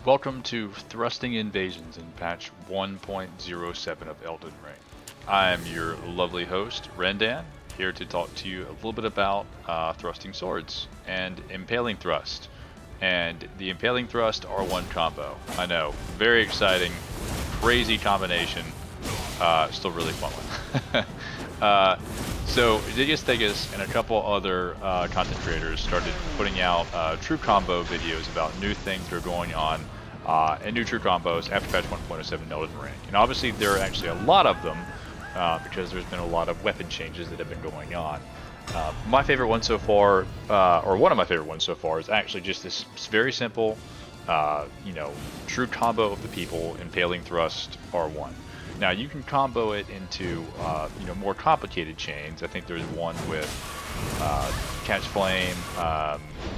Welcome to Thrusting Invasions in patch 1.07 of Elden Ring. I am your lovely host, Rendan, here to talk to you a little bit about thrusting swords and impaling thrust. And the impaling thrust R1 combo. I know, very exciting, crazy combination, still really fun one. So Digistegus and a couple other content creators started putting out true combo videos about new things that are going on and new true combos after patch 1.07 Elden Ring. And obviously there are actually a lot of them because there's been a lot of weapon changes that have been going on. My favorite one so far, or one of my favorite ones so far, is actually just this very simple, true combo of the people, impaling thrust R1. Now you can combo it into more complicated chains. I think there's one with catch flame,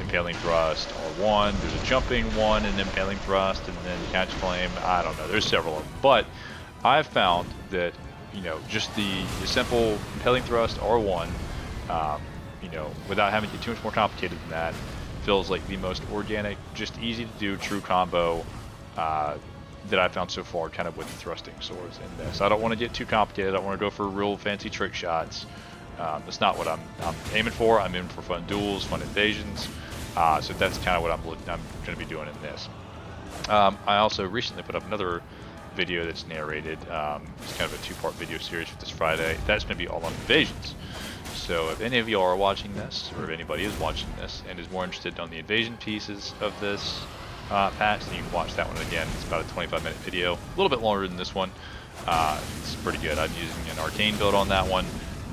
impaling thrust R1. There's a jumping one and impaling thrust, and then catch flame. I don't know. There's several of them, but I've found that just the simple impaling thrust R1, without having to get too much more complicated than that, feels like the most organic, just easy to do true combo that I've found so far, kind of with thrusting swords in this. I don't want to get too complicated. I don't want to go for real fancy trick shots. That's not what I'm aiming for. I'm aiming for fun duels, fun invasions. So that's kind of what I'm going to be doing in this. I also recently put up another video that's narrated. It's kind of a two-part video series for this Friday. That's going to be all on invasions. So if any of you are watching this, or if anybody is watching this and is more interested on the invasion pieces of this patch, then you can watch that one again. It's about a 25-minute video, a little bit longer than this one. It's pretty good. I'm using an arcane build on that one.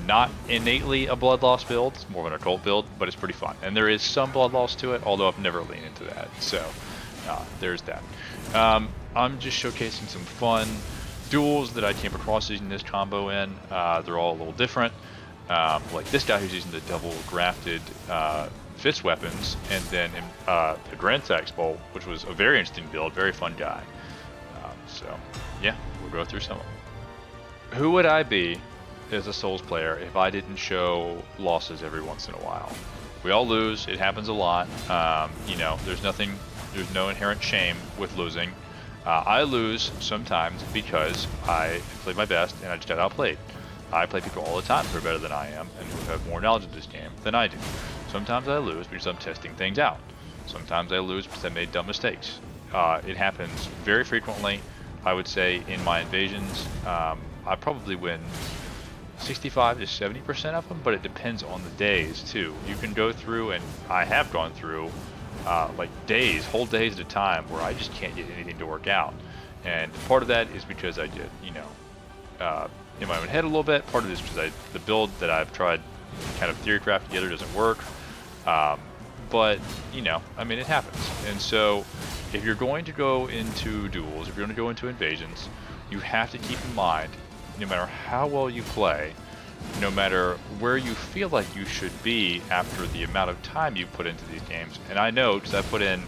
Not innately a blood loss build, it's more of an occult build, but it's pretty fun. And there is some blood loss to it, although I've never leaned into that. So there's that. I'm just showcasing some fun duels that I came across using this combo in. They're all a little different. Like this guy who's using the double grafted fist weapons, and then the Grand Sax Bolt, which was a very interesting build, very fun guy. So yeah, we'll go through some of them. Who would I be as a Souls player if I didn't show losses every once in a while? We all lose, it happens a lot. There's no inherent shame with losing. I lose sometimes because I played my best and I just got outplayed. I play people all the time who are better than I am and who have more knowledge of this game than I do. Sometimes I lose because I'm testing things out. Sometimes I lose because I made dumb mistakes. It happens very frequently. I would say in my invasions, I probably win 65 to 70% of them, but it depends on the days too. You can go through, and I have gone through, like whole days at a time where I just can't get anything to work out. And part of that is because I get, in my own head a little bit. Part of it is because the build that I've tried kind of theory craft together doesn't work. But it happens. And so if you're going to go into duels, if you're going to go into invasions, you have to keep in mind, no matter how well you play, no matter where you feel like you should be after the amount of time you put into these games, and I know because I put in,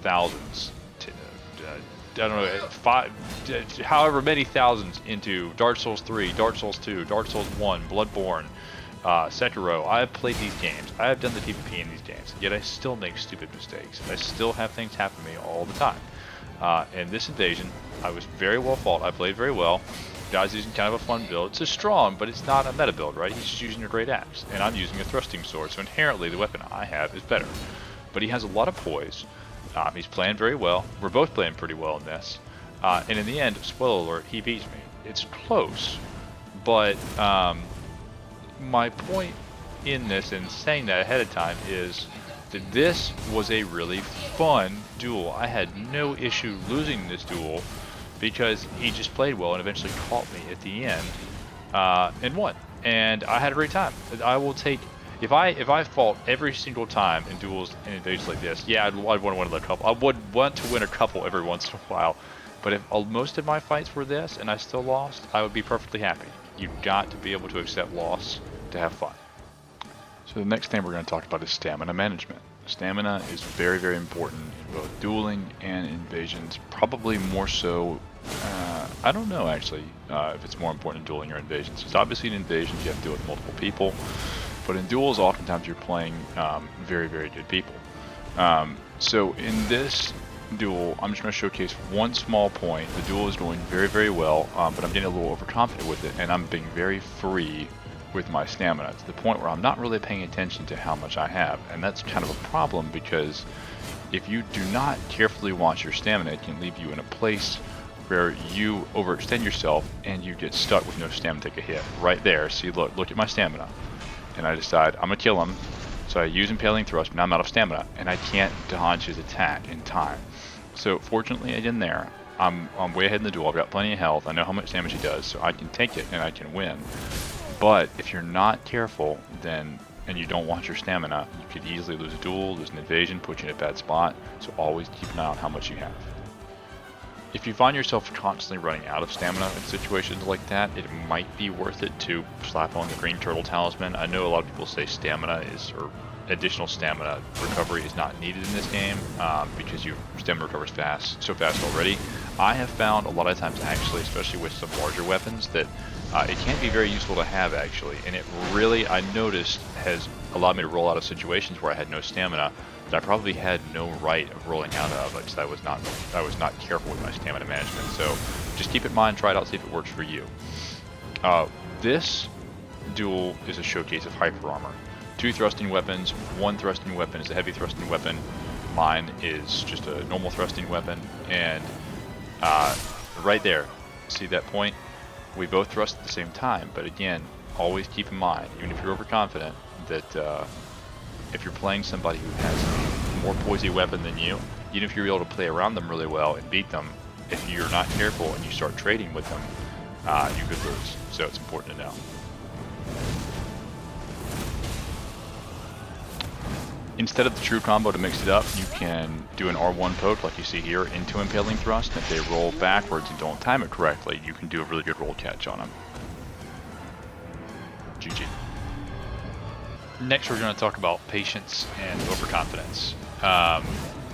thousands, however many thousands into Dark Souls 3, Dark Souls 2, Dark Souls 1, Bloodborne, Sekiro. I have played these games. I have done the PvP in these games, yet I still make stupid mistakes. I still have things happen to me all the time. In this invasion, I was very well fought. I played very well. Guy's using kind of a fun build. It's a strong, but it's not a meta build, right? He's just using a great axe, and I'm using a thrusting sword, so inherently the weapon I have is better. But he has a lot of poise. He's playing very well. We're both playing pretty well in this. And in the end, spoiler alert, he beats me. It's close, but my point in this and saying that ahead of time is that this was a really fun duel. I had no issue losing this duel because he just played well and eventually caught me at the end and won. And I had a great time. I will take, if I fought every single time in duels and invasions like this, yeah, I'd want to win a couple. I would want to win a couple every once in a while. But if most of my fights were this and I still lost, I would be perfectly happy. You've got to be able to accept loss to have fun. So the next thing we're going to talk about is stamina management. Stamina is very, very important in both dueling and invasions. Probably more so, I don't know actually, if it's more important in dueling or invasions. Because obviously in invasions you have to deal with multiple people. But in duels, oftentimes you're playing very, very good people. So in this duel, I'm just going to showcase one small point. The duel is going very, very well, but I'm getting a little overconfident with it, and I'm being very free with my stamina to the point where I'm not really paying attention to how much I have, and that's kind of a problem because if you do not carefully watch your stamina, it can leave you in a place where you overextend yourself and you get stuck with no stamina to take a hit. Right there, see, look at my stamina, and I decide I'm gonna kill him. So I use Impaling Thrust, but now I'm out of stamina, and I can't dodge his attack in time. So fortunately I didn't there. I'm way ahead in the duel, I've got plenty of health, I know how much damage he does, so I can take it and I can win. But if you're not careful, then, and you don't watch your stamina, you could easily lose a duel, lose an invasion, put you in a bad spot, so always keep an eye on how much you have. If you find yourself constantly running out of stamina in situations like that, it might be worth it to slap on the green turtle talisman. I know a lot of people say stamina is, or additional stamina recovery is not needed in this game because your stamina recovers so fast already. I have found a lot of times actually, especially with some larger weapons, that it can be very useful to have actually, and it really, I noticed, has allowed me to roll out of situations where I had no stamina that I probably had no right of rolling out of because I was not careful with my stamina management. So just keep it in mind, try it out, see if it works for you. This duel is a showcase of hyper armor. 2 thrusting weapons, 1 thrusting weapon is a heavy thrusting weapon. Mine is just a normal thrusting weapon, and right there, see that point? We both thrust at the same time, but again, always keep in mind, even if you're overconfident, that if you're playing somebody who has a more poisey weapon than you, even if you're able to play around them really well and beat them, if you're not careful and you start trading with them, you could lose. So it's important to know. Instead of the true combo to mix it up, you can do an R1 poke like you see here into Impaling Thrust. If they roll backwards and don't time it correctly, you can do a really good roll catch on them. GG. Next we're going to talk about patience and overconfidence.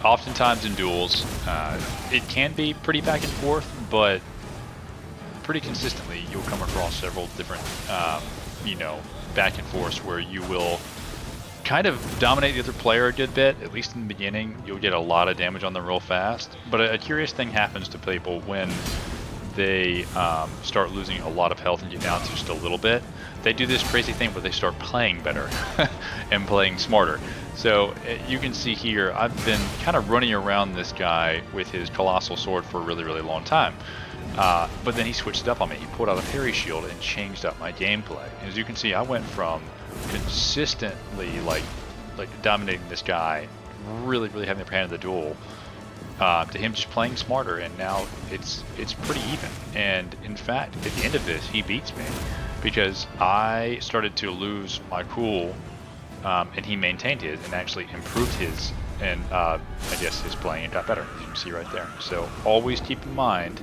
Oftentimes in duels, it can be pretty back and forth, but pretty consistently you'll come across several different, back and forths where you will kind of dominate the other player a good bit. At least in the beginning, you'll get a lot of damage on them real fast. But a curious thing happens to people when they start losing a lot of health and get down to just a little bit. They do this crazy thing where they start playing better and playing smarter. So you can see here, I've been kind of running around this guy with his colossal sword for a really, really long time. But then he switched it up on me. He pulled out a parry shield and changed up my gameplay. And as you can see, I went from consistently like dominating this guy, really, really having the upper hand of the duel, to him just playing smarter, and now it's pretty even. And in fact, at the end of this, he beats me because I started to lose my cool, and he maintained his and actually improved his, and I guess his playing got better, as you can see right there. So always keep in mind,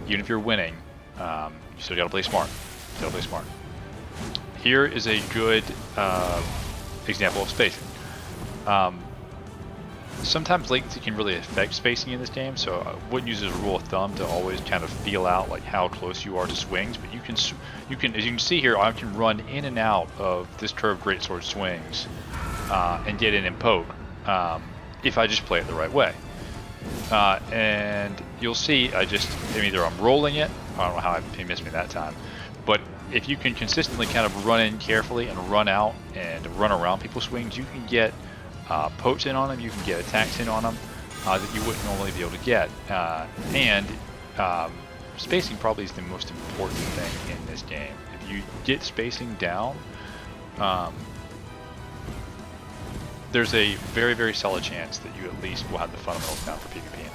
even if you're winning, you still gotta play smart. Still play smart. Here is a good example of spacing. Sometimes latency can really affect spacing in this game, so I wouldn't use it as a rule of thumb to always kind of feel out like how close you are to swings. But you can, as you can see here, I can run in and out of this curved greatsword swings and get in and poke if I just play it the right way. And you'll see, either I'm rolling it. I don't know how he missed me that time, but if you can consistently kind of run in carefully and run out and run around people's swings, you can get pokes in on them, you can get attacks in on them that you wouldn't normally be able to get. And spacing probably is the most important thing in this game. If you get spacing down, there's a very, very solid chance that you at least will have the fundamentals down for PvP.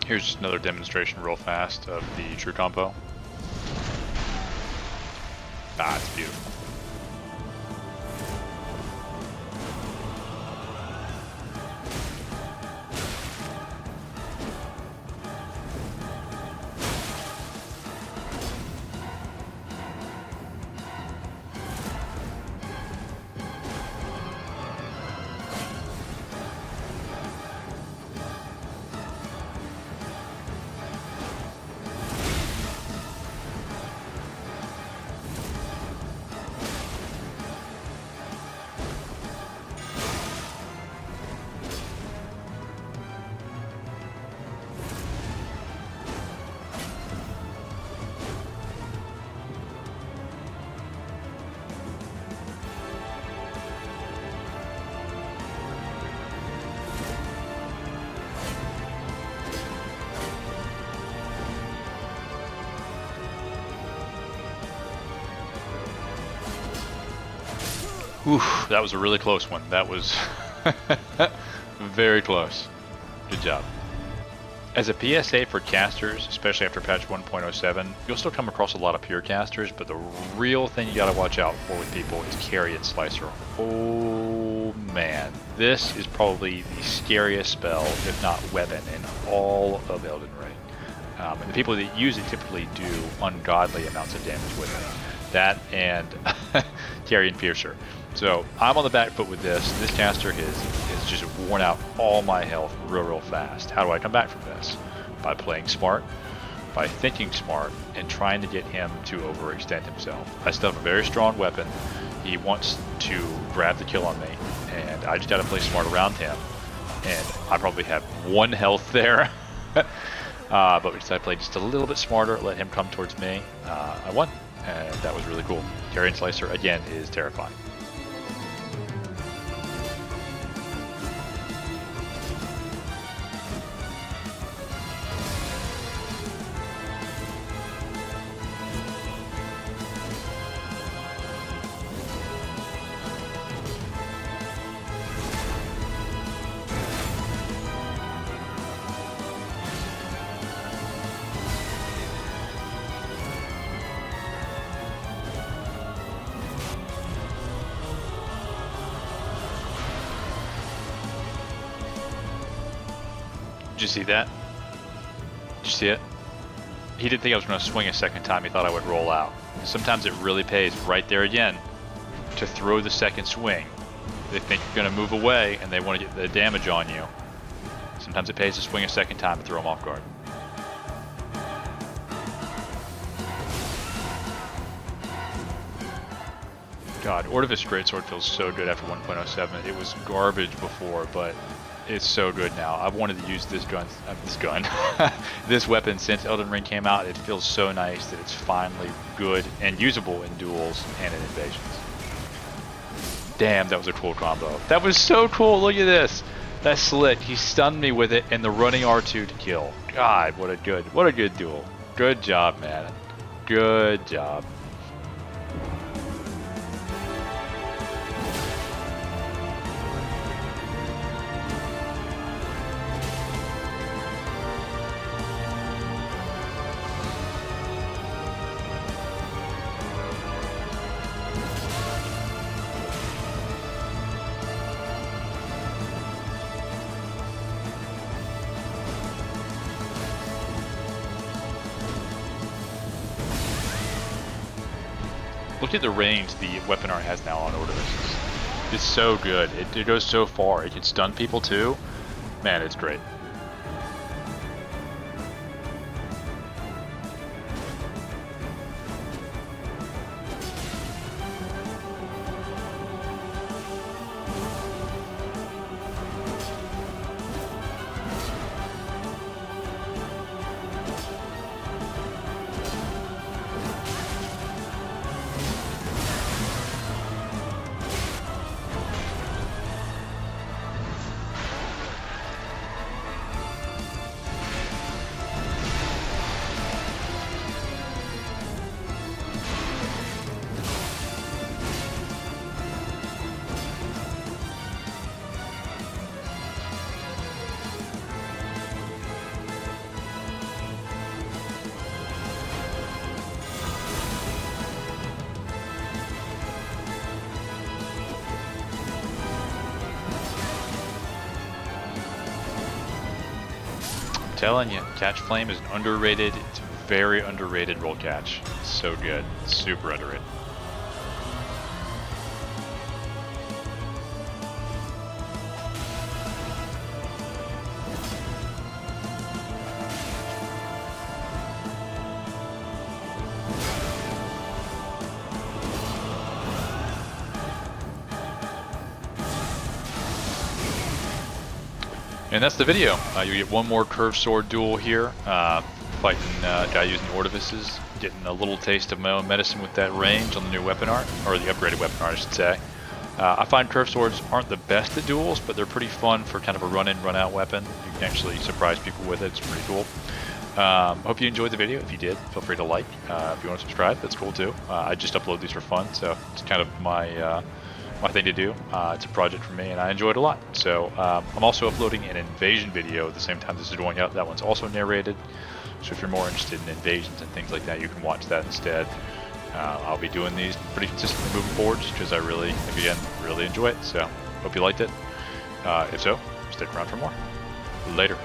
Here's just another demonstration real fast of the true combo. It's beautiful. Oof, that was a really close one. That was very close. Good job. As a PSA for casters, especially after patch 1.07, you'll still come across a lot of pure casters, but the real thing you gotta watch out for with people is carry and slicer. Oh man, this is probably the scariest spell, if not weapon, in all of Elden Ring. And the people that use it typically do ungodly amounts of damage with it. That and carry and piercer. So I'm on the back foot with this. This caster has just worn out all my health real fast. How do I come back from this? By playing smart, by thinking smart, and trying to get him to overextend himself. I still have a very strong weapon. He wants to grab the kill on me, and I just got to play smart around him. And I probably have 1 health there. But because I played just a little bit smarter, let him come towards me, I won. And that was really cool. Carry and slicer, again, is terrifying. Did you see that? Did you see it? He didn't think I was going to swing a second time. He thought I would roll out. Sometimes it really pays right there again to throw the second swing. They think you're going to move away and they want to get the damage on you. Sometimes it pays to swing a second time and throw them off guard. God, Ordovis Greatsword feels so good after 1.07. It was garbage before, but it's so good now. I've wanted to use this this weapon since Elden Ring came out. It feels so nice that it's finally good and usable in duels and in invasions. Damn, that was a cool combo. That was so cool. Look at this. That slit. He stunned me with it and the running R2 to kill. God, what a good duel. Good job, man. Good job. Look at the range the weapon art has now on Ordovis. It's so good. It goes so far. It can stun people too. Man, it's great. Telling you, Catch Flame is an underrated, it's a very underrated roll catch. It's so good, super underrated. And that's the video. You get one more curved sword duel here, fighting guy using Ordovises, getting a little taste of my own medicine with that range on the new weapon art, or the upgraded weapon art I should say. I find curved swords aren't the best at duels, but they're pretty fun for kind of a run-in, run-out weapon. You can actually surprise people with it, it's pretty cool. Hope you enjoyed the video. If you did, feel free to like. If you want to subscribe, that's cool too. I just upload these for fun, so it's kind of my my thing to do. It's a project for me, and I enjoy it a lot. So I'm also uploading an invasion video at the same time this is going up. That one's also narrated. So if you're more interested in invasions and things like that, you can watch that instead. I'll be doing these pretty consistently moving forward, just because I really, again, really enjoy it. So hope you liked it. If so, stick around for more. Later.